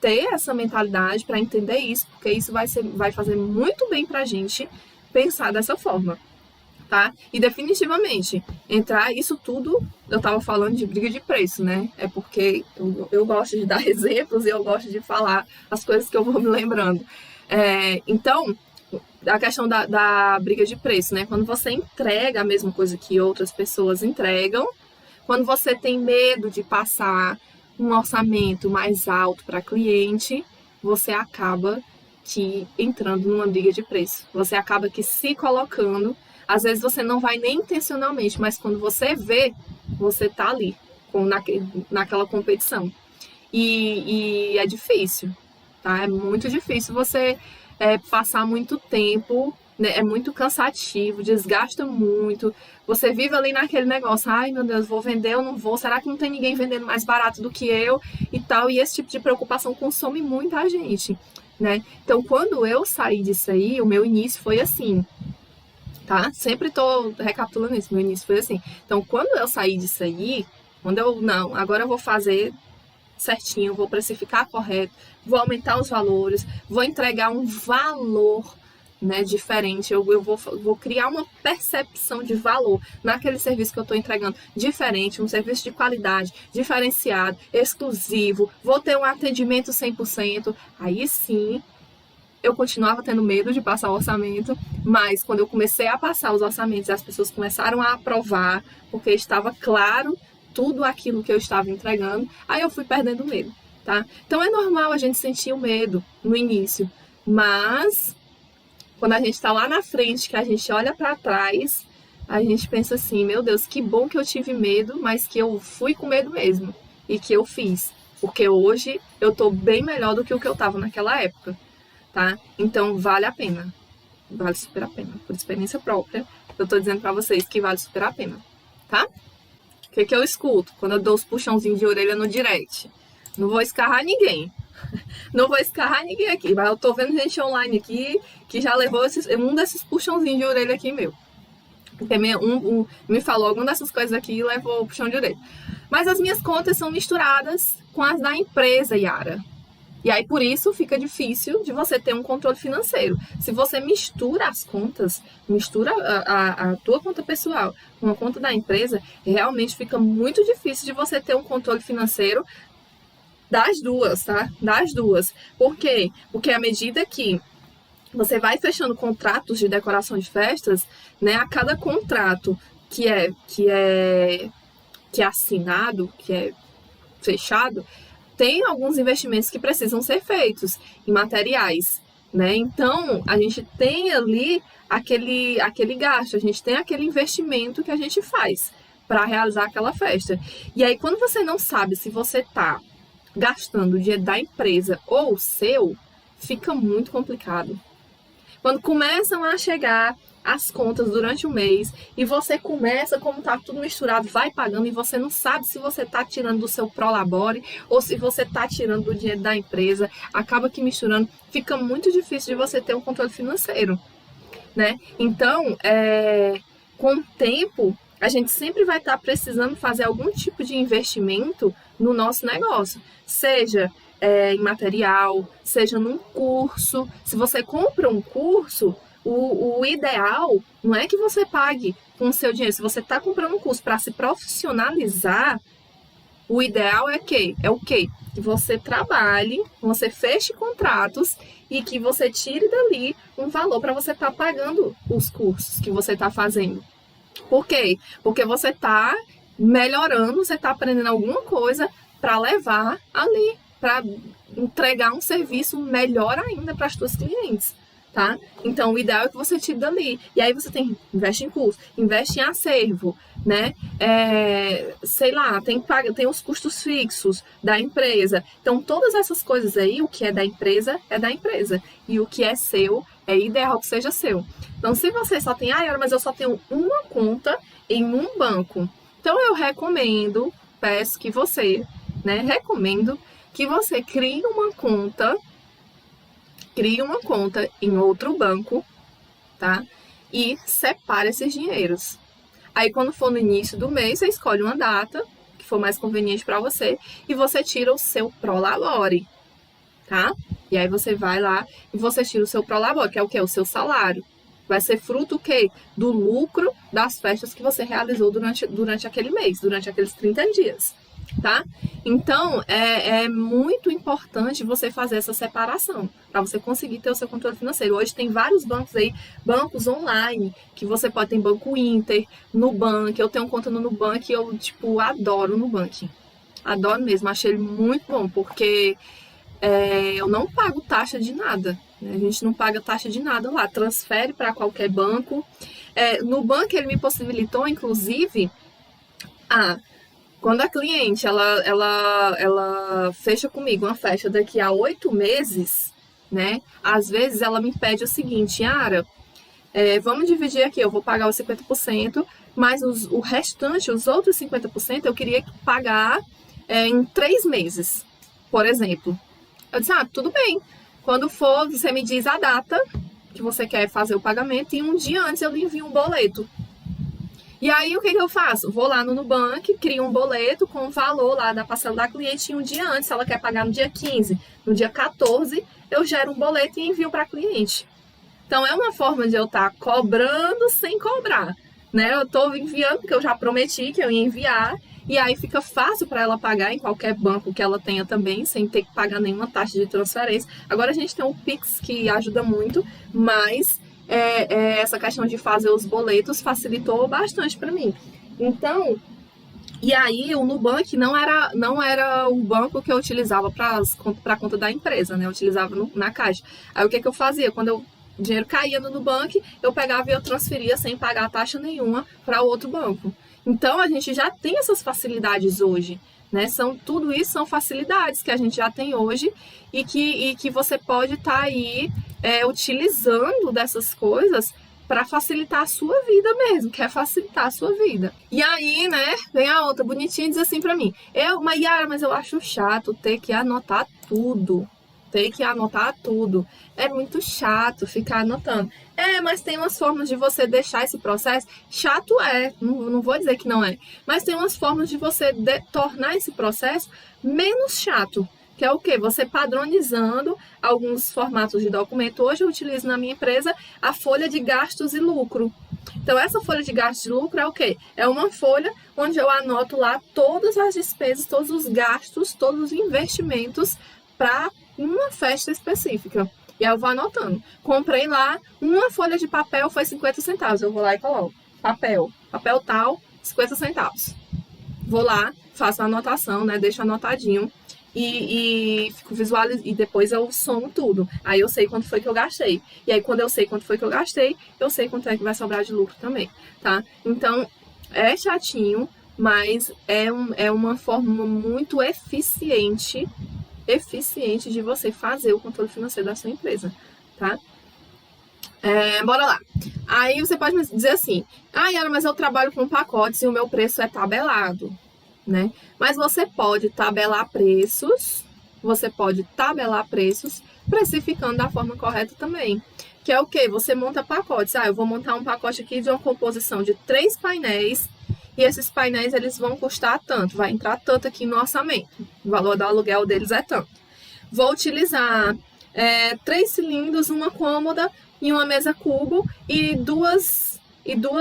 ter essa mentalidade para entender isso, porque isso vai fazer muito bem pra gente pensar dessa forma, tá? E definitivamente, entrar isso tudo, eu tava falando de briga de preço, né? É porque eu gosto de dar exemplos e eu gosto de falar as coisas que eu vou me lembrando. Então, a questão da briga de preço, né? Quando você entrega a mesma coisa que outras pessoas entregam, quando você tem medo de passar um orçamento mais alto para cliente, você acaba que entrando numa briga de preço. Você acaba que se colocando, às vezes você não vai nem intencionalmente, mas quando você vê, você tá ali, naquela competição. E é difícil, tá? É muito difícil você passar muito tempo, né? É muito cansativo, desgasta muito. Você vive ali naquele negócio, ai meu Deus, vou vender ou não vou? Será que não tem ninguém vendendo mais barato do que eu? E tal, e esse tipo de preocupação consome muita gente, né? Então, quando eu saí disso aí, o meu início foi assim, tá? Sempre tô recapitulando isso, meu início foi assim. Então, quando eu saí disso aí, não, agora eu vou fazer certinho, vou precificar correto, vou aumentar os valores, vou entregar um valor, né, diferente, eu vou criar uma percepção de valor naquele serviço que eu estou entregando, diferente, um serviço de qualidade, diferenciado, exclusivo, vou ter um atendimento 100%, aí sim, eu continuava tendo medo de passar o orçamento, mas quando eu comecei a passar os orçamentos, as pessoas começaram a aprovar, porque estava claro tudo aquilo que eu estava entregando, aí eu fui perdendo medo, tá? Então é normal a gente sentir o medo no início, mas quando a gente está lá na frente, que a gente olha para trás, a gente pensa assim, meu Deus, que bom que eu tive medo, mas que eu fui com medo mesmo e que eu fiz, porque hoje eu tô bem melhor do que o que eu tava naquela época, tá? Então vale a pena, vale super a pena, por experiência própria, eu tô dizendo para vocês que vale super a pena, tá? O que eu escuto quando eu dou os puxãozinhos de orelha no direct? Não vou escarrar ninguém. Não vou escarrar ninguém aqui. Mas eu tô vendo gente online aqui que já levou um desses puxãozinhos de orelha aqui meu. Porque me falou alguma dessas coisas aqui e levou pro chão direito. Mas as minhas contas são misturadas com as da empresa, Yara. E aí, por isso, fica difícil de você ter um controle financeiro. Se você mistura as contas, mistura a tua conta pessoal com a conta da empresa, realmente fica muito difícil de você ter um controle financeiro das duas, tá? Das duas. Por quê? Porque à medida que você vai fechando contratos de decoração de festas, né? A cada contrato que é assinado, que é fechado, tem alguns investimentos que precisam ser feitos em materiais, né? Então, a gente tem ali aquele gasto, a gente tem aquele investimento que a gente faz para realizar aquela festa. E aí, quando você não sabe se você está gastando o dinheiro da empresa ou o seu, fica muito complicado. Quando começam a chegar as contas durante o mês e você começa, como tá tudo misturado, vai pagando e você não sabe se você tá tirando do seu prolabore ou se você tá tirando do dinheiro da empresa, acaba que misturando, fica muito difícil de você ter um controle financeiro, né? Então, com o tempo, a gente sempre vai estar precisando fazer algum tipo de investimento no nosso negócio, seja em material, seja num curso. Se você compra um curso, o ideal não é que você pague com o seu dinheiro. Se você está comprando um curso para se profissionalizar, o ideal é que o quê? Que você trabalhe, você feche contratos e que você tire dali um valor para você estar pagando os cursos que você está fazendo. Por quê? Porque você está melhorando, você está aprendendo alguma coisa para levar ali, para entregar um serviço melhor ainda para as suas clientes, tá? Então, o ideal é que você tire dali. E aí você investe em curso, investe em acervo, né? Sei lá, tem os custos fixos da empresa. Então, todas essas coisas aí, o que é da empresa, é da empresa. E o que é seu, é ideal que seja seu. Então, se você só tem, mas eu só tenho uma conta em um banco. Então, eu peço que você, né, recomendo que você crie uma conta em outro banco, tá? E separe esses dinheiros. Aí, quando for no início do mês, você escolhe uma data que for mais conveniente para você e você tira o seu prolabore, tá? E aí você vai lá e você tira o seu prolabore, que é o quê? O seu salário. Vai ser fruto o quê? Do lucro das festas que você realizou durante aquele mês, durante aqueles 30 dias, tá? Então, é muito importante você fazer essa separação para você conseguir ter o seu controle financeiro. Hoje tem vários bancos aí, bancos online, que você pode ter Banco Inter, Nubank. Eu tenho conta no Nubank e eu, adoro o Nubank. Adoro mesmo, achei ele muito bom, porque eu não pago taxa de nada. A gente não paga taxa de nada lá, transfere para qualquer banco. No banco ele me possibilitou, inclusive, quando a cliente ela fecha comigo uma festa daqui a 8 meses, né? Às vezes ela me pede o seguinte, Yara, vamos dividir aqui, eu vou pagar os 50%, mas o restante, os outros 50%, eu queria pagar em 3 meses, por exemplo. Eu disse, tudo bem. Quando for, você me diz a data que você quer fazer o pagamento e um dia antes eu lhe envio um boleto. E aí, o que eu faço? Vou lá no Nubank, crio um boleto com o valor lá da parcela da cliente e um dia antes, se ela quer pagar no dia 15, no dia 14, eu gero um boleto e envio para a cliente. Então, é uma forma de eu estar cobrando sem cobrar, né? Eu estou enviando porque eu já prometi que eu ia enviar. E aí fica fácil para ela pagar em qualquer banco que ela tenha também, sem ter que pagar nenhuma taxa de transferência. Agora a gente tem o Pix, que ajuda muito, mas essa questão de fazer os boletos facilitou bastante para mim. Então, e aí o Nubank não era o banco que eu utilizava para a conta da empresa, né? Eu utilizava na Caixa. Aí o que eu fazia? Quando o dinheiro caía no Nubank, eu pegava e eu transferia sem pagar taxa nenhuma para o outro banco. Então, a gente já tem essas facilidades hoje, né? Tudo isso são facilidades que a gente já tem hoje e que você pode estar aí utilizando dessas coisas para facilitar a sua vida mesmo, quer facilitar a sua vida. E aí, né, vem a outra bonitinha e diz assim para mim, Yara, mas eu acho chato ter que anotar tudo. ter que anotar tudo. É muito chato ficar anotando. Mas tem umas formas de você deixar esse processo. Chato não vou dizer que não é. Mas tem umas formas de você tornar esse processo menos chato. Que é o quê? Você padronizando alguns formatos de documento. Hoje eu utilizo na minha empresa a folha de gastos e lucro. Então, essa folha de gastos e lucro é o quê? É uma folha onde eu anoto lá todas as despesas, todos os gastos, todos os investimentos para uma festa específica. E aí eu vou anotando. Comprei lá, uma folha de papel foi 50 centavos. Eu vou lá e coloco. Papel tal, 50 centavos. Vou lá, faço a anotação, né? Deixo anotadinho. E fico visualizando, e depois eu somo tudo. Aí eu sei quanto foi que eu gastei. E aí, quando eu sei quanto foi que eu gastei, eu sei quanto é que vai sobrar de lucro também, tá? Então, é chatinho, mas é uma forma muito eficiente de você fazer o controle financeiro da sua empresa, tá? Bora lá. Aí você pode me dizer assim: Yara, mas eu trabalho com pacotes e o meu preço é tabelado, né? Mas você pode tabelar preços, precificando da forma correta também. Que é o quê? Você monta pacotes. Eu vou montar um pacote aqui de uma composição de 3 painéis, e esses painéis eles vão custar tanto, vai entrar tanto aqui no orçamento. O valor do aluguel deles é tanto. Vou utilizar 3 cilindros, uma cômoda e uma mesa cubo e duas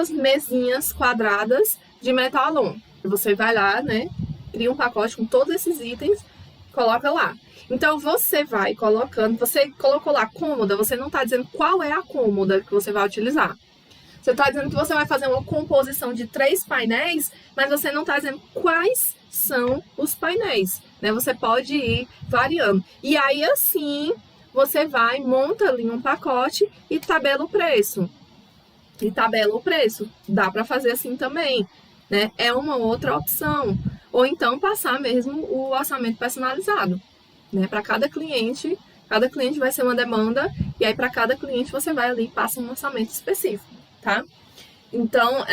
mesinhas quadradas de metalon. Você vai lá, né? Cria um pacote com todos esses itens, coloca lá. Então, você vai colocando, você colocou lá cômoda, você não está dizendo qual é a cômoda que você vai utilizar. Você está dizendo que você vai fazer uma composição de 3 painéis, mas você não está dizendo quais são os painéis, né? Você pode ir variando. E aí, assim, você vai, monta ali um pacote e tabela o preço. Dá para fazer assim também, né? É uma outra opção. Ou então passar mesmo o orçamento personalizado, né? Para cada cliente vai ser uma demanda, e aí para cada cliente você vai ali e passa um orçamento específico, tá? Então,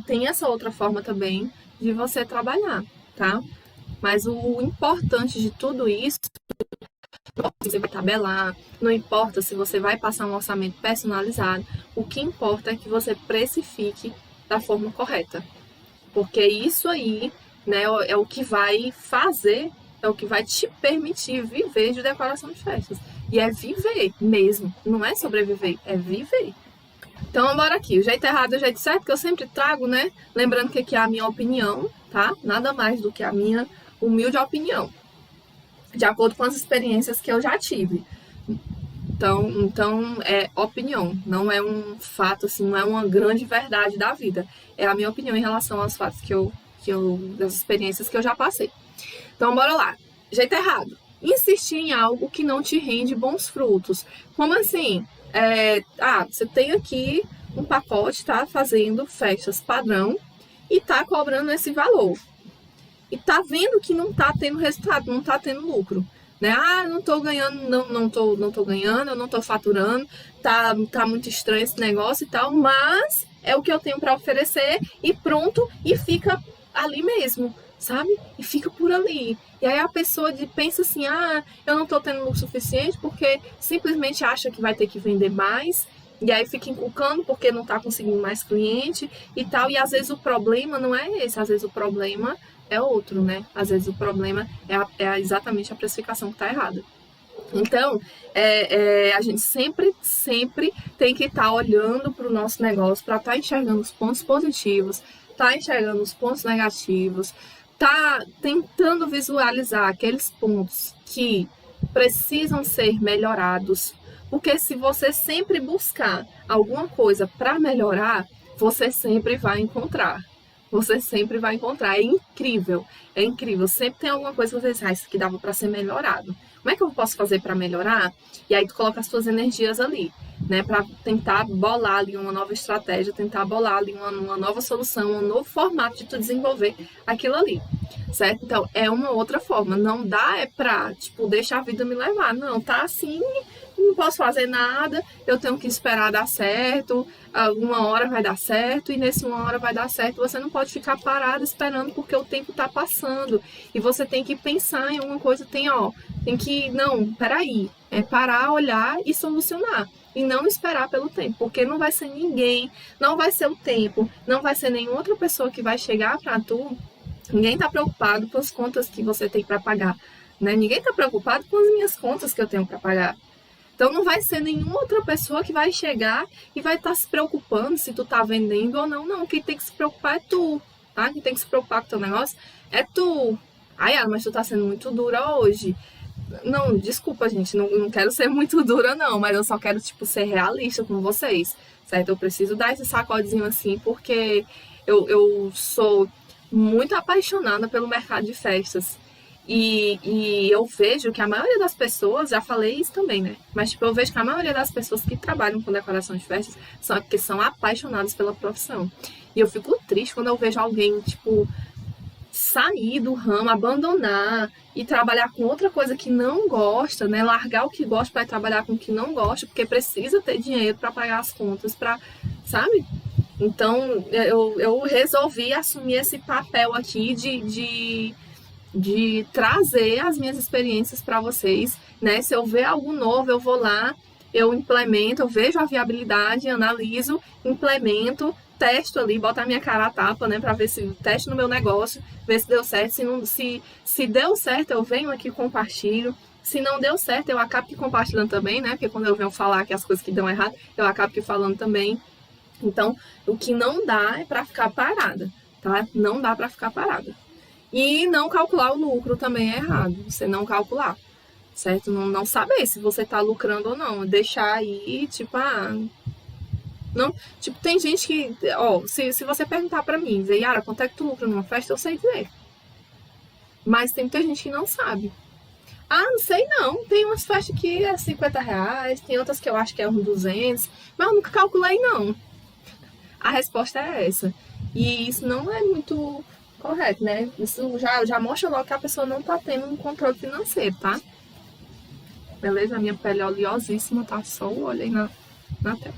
tem essa outra forma também de você trabalhar, tá? Mas o importante de tudo isso, você vai tabelar, não importa se você vai passar um orçamento personalizado, o que importa é que você precifique da forma correta. Porque isso aí, né, é o que vai fazer, é o que vai te permitir viver de decoração de festas. E é viver mesmo, não é sobreviver, é viver. Então, bora aqui. O jeito errado e o jeito certo, que eu sempre trago, né? Lembrando que aqui é a minha opinião, tá? Nada mais do que a minha humilde opinião, de acordo com as experiências que eu já tive. Então é opinião, não é um fato, assim, não é uma grande verdade da vida. É a minha opinião em relação aos fatos das experiências que eu já passei. Então, bora lá. Jeito errado. Insistir em algo que não te rende bons frutos. Como assim? Você tem aqui um pacote, tá fazendo festas padrão e tá cobrando esse valor. E tá vendo que não tá tendo resultado, não tá tendo lucro. Né? Não tô ganhando, não tô ganhando, eu não tô faturando, tá muito estranho esse negócio e tal, mas é o que eu tenho para oferecer e pronto, e fica ali mesmo, sabe? E fica por ali. E aí a pessoa pensa assim, eu não tô tendo lucro suficiente porque simplesmente acha que vai ter que vender mais, e aí fica inculcando porque não tá conseguindo mais cliente e tal, e às vezes o problema não é esse, às vezes o problema é outro, né? Às vezes o problema é exatamente a precificação que está errada. Então, a gente sempre tem que estar olhando para o nosso negócio, para estar enxergando os pontos positivos, estar enxergando os pontos negativos, tá tentando visualizar aqueles pontos que precisam ser melhorados, porque se você sempre buscar alguma coisa para melhorar, você sempre vai encontrar. Você sempre vai encontrar. É incrível. Sempre tem alguma coisa que você diz, isso aqui dava para ser melhorado. Como é que eu posso fazer para melhorar? E aí tu coloca as suas energias ali, né? Para tentar bolar ali uma nova estratégia, tentar bolar ali uma nova solução, um novo formato de tu desenvolver aquilo ali, certo? Então, é uma outra forma. Não dá pra, deixar a vida me levar. Não, tá assim, não posso fazer nada, eu tenho que esperar dar certo, uma hora vai dar certo, e nesse uma hora vai dar certo. Você não pode ficar parado esperando porque o tempo tá passando. E você tem que pensar em alguma coisa, tem que, não, peraí, parar, olhar e solucionar. E não esperar pelo tempo, porque não vai ser ninguém, não vai ser o tempo, não vai ser nenhuma outra pessoa que vai chegar pra tu. Ninguém tá preocupado com as contas que você tem para pagar, né? Ninguém tá preocupado com as minhas contas que eu tenho para pagar. Então não vai ser nenhuma outra pessoa que vai chegar e vai estar se preocupando se tu tá vendendo ou não. Não, quem tem que se preocupar é tu, tá? Quem tem que se preocupar com o teu negócio é tu. Ai, mas tu tá sendo muito dura hoje. Não, desculpa, gente, não quero ser muito dura, não, mas eu só quero, ser realista com vocês, certo? Eu preciso dar esse sacodezinho assim, porque eu sou muito apaixonada pelo mercado de festas. E eu vejo que a maioria das pessoas, já falei isso também, né? Mas, eu vejo que a maioria das pessoas que trabalham com decoração de festas são porque são apaixonadas pela profissão. E eu fico triste quando eu vejo alguém, sair do ramo, abandonar e trabalhar com outra coisa que não gosta, né? Largar o que gosta para trabalhar com o que não gosta, porque precisa ter dinheiro para pagar as contas, sabe? Então, eu resolvi assumir esse papel aqui de trazer as minhas experiências para vocês, né? Se eu ver algo novo, eu vou lá, eu implemento, eu vejo a viabilidade, analiso, implemento, testo ali, boto a minha cara a tapa, né, para ver se testo no meu negócio, ver se deu certo. Se deu certo, eu venho aqui e compartilho. Se não deu certo, eu acabo que compartilhando também, né? Porque quando eu venho falar que as coisas que dão errado, eu acabo que falando também. Então, o que não dá é para ficar parada, tá? Não dá para ficar parada. E não calcular o lucro também é errado. Você não calcular, certo? Não saber se você tá lucrando ou não. Deixar aí, não, tem gente que, se você perguntar pra mim, Yara, quanto é que tu lucra numa festa, eu sei dizer. Mas tem muita gente que não sabe. Ah, não sei não, tem umas festas que é R$50, tem outras que eu acho que é uns 200, mas eu nunca calculei não. A resposta é essa. E isso não é muito correto, né? Isso já mostra logo que a pessoa não tá tendo um controle financeiro, tá? Beleza? A minha pele é oleosíssima, tá? Só o olho aí na tela.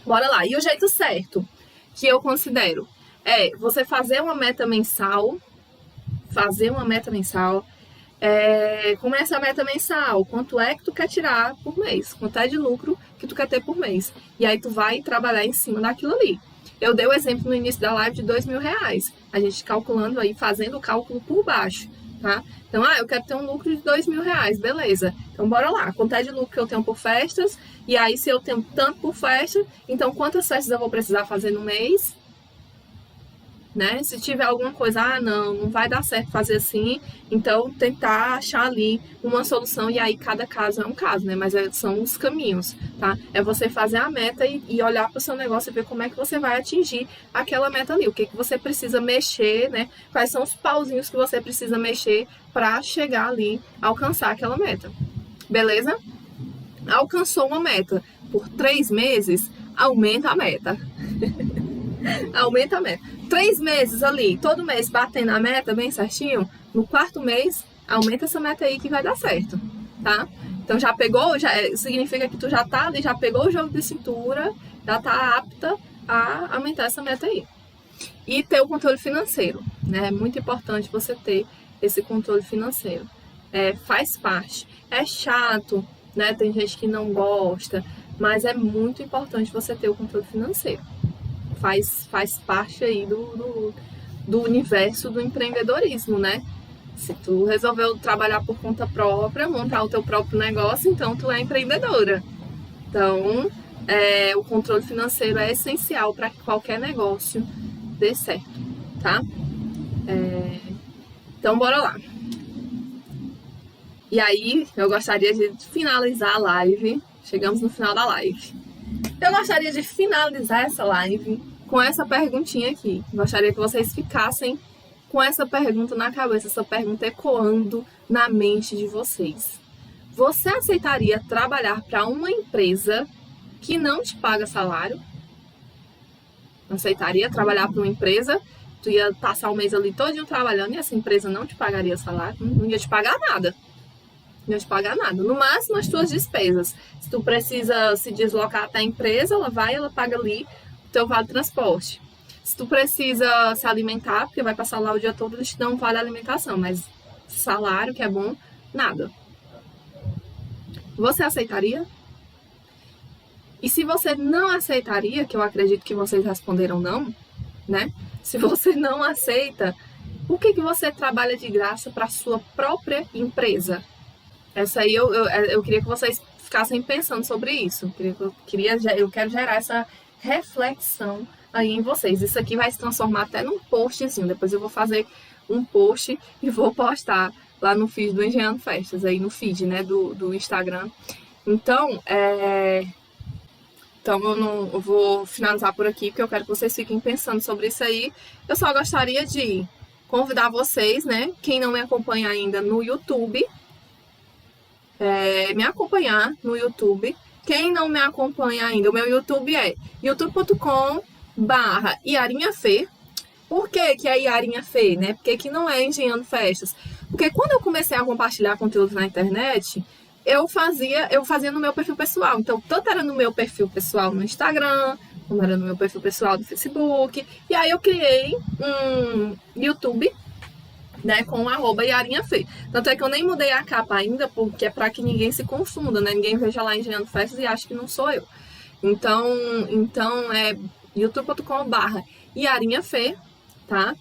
Bora lá. E o jeito certo que eu considero é você fazer uma meta mensal. Como é essa meta mensal? Quanto é que tu quer tirar por mês? Quanto é de lucro que tu quer ter por mês? E aí tu vai trabalhar em cima daquilo ali. Eu dei o exemplo no início da live de R$2.000. A gente calculando aí, fazendo o cálculo por baixo, tá? Então, eu quero ter um lucro de R$2.000, beleza. Então, bora lá. Quanto é de lucro que eu tenho por festas? E aí, se eu tenho tanto por festa, então quantas festas eu vou precisar fazer no mês? Né? Se tiver alguma coisa, não vai dar certo fazer assim, então tentar achar ali uma solução, e aí cada caso é um caso, né? Mas são os caminhos, tá? É você fazer a meta e olhar para o seu negócio e ver como é que você vai atingir aquela meta ali, o que você precisa mexer, né? Quais são os pauzinhos que você precisa mexer para chegar ali, alcançar aquela meta, beleza? Alcançou uma meta por 3 meses, aumenta a meta. Aumenta a meta. 3 meses ali, todo mês batendo a meta bem certinho, no 4º mês, aumenta essa meta aí que vai dar certo, tá? Então já pegou, significa que tu já tá ali, já pegou o jogo de cintura, já tá apta a aumentar essa meta aí. E ter o controle financeiro, né? É muito importante você ter esse controle financeiro. Faz parte. É chato, né? Tem gente que não gosta, mas é muito importante você ter o controle financeiro. Faz parte aí do universo do empreendedorismo, né? Se tu resolveu trabalhar por conta própria, montar o teu próprio negócio, então tu é empreendedora. Então, o controle financeiro é essencial para que qualquer negócio dê certo, tá? Então, bora lá. E aí, eu gostaria de finalizar a live. Chegamos no final da live. Eu gostaria de finalizar essa live com essa perguntinha aqui. Gostaria que vocês ficassem com essa pergunta na cabeça, essa pergunta ecoando na mente de vocês. Você aceitaria trabalhar para uma empresa que não te paga salário? Aceitaria trabalhar para uma empresa? Tu ia passar o mês ali todinho trabalhando e essa empresa não te pagaria salário? Não ia te pagar nada. não te paga nada. No máximo as tuas despesas. Se tu precisa se deslocar até a empresa, ela paga ali o teu vale transporte. Se tu precisa se alimentar, porque vai passar lá o dia todo, eles te dão um vale alimentação, mas salário, que é bom, nada. Você aceitaria? E se você não aceitaria, que eu acredito que vocês responderam não, né? Se você não aceita, por que você trabalha de graça para a sua própria empresa? Essa aí eu queria que vocês ficassem pensando sobre isso. Eu quero gerar essa reflexão aí em vocês. Isso aqui vai se transformar até num postzinho. Depois eu vou fazer um post e vou postar lá no feed do Engenhando Festas, aí no feed, né, do Instagram. Então, eu vou finalizar por aqui, porque eu quero que vocês fiquem pensando sobre isso aí. Eu só gostaria de convidar vocês, né, quem não me acompanha ainda no YouTube, me acompanhar no YouTube. Quem não me acompanha ainda, o meu YouTube é youtube.com/iarinhafê. Por que é Iarinha Fê, né? Porque que não é Engenhando Festas. Porque quando eu comecei a compartilhar conteúdo na internet, eu fazia no meu perfil pessoal. Então, tanto era no meu perfil pessoal no Instagram, como era no meu perfil pessoal do Facebook. E aí eu criei um YouTube, né, com @iarinhafê. Tanto é que eu nem mudei a capa ainda, porque é para que ninguém se confunda, né? Ninguém veja lá Engenhando Festas e ache que não sou eu. Então é youtube.com/iarinhafê, tá?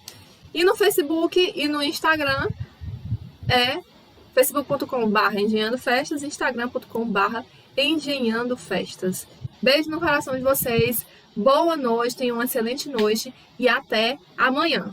E no Facebook e no Instagram é facebook.com/engenhando festas, instagram.com/engenhando festas. Beijo no coração de vocês, boa noite, tenham uma excelente noite e até amanhã.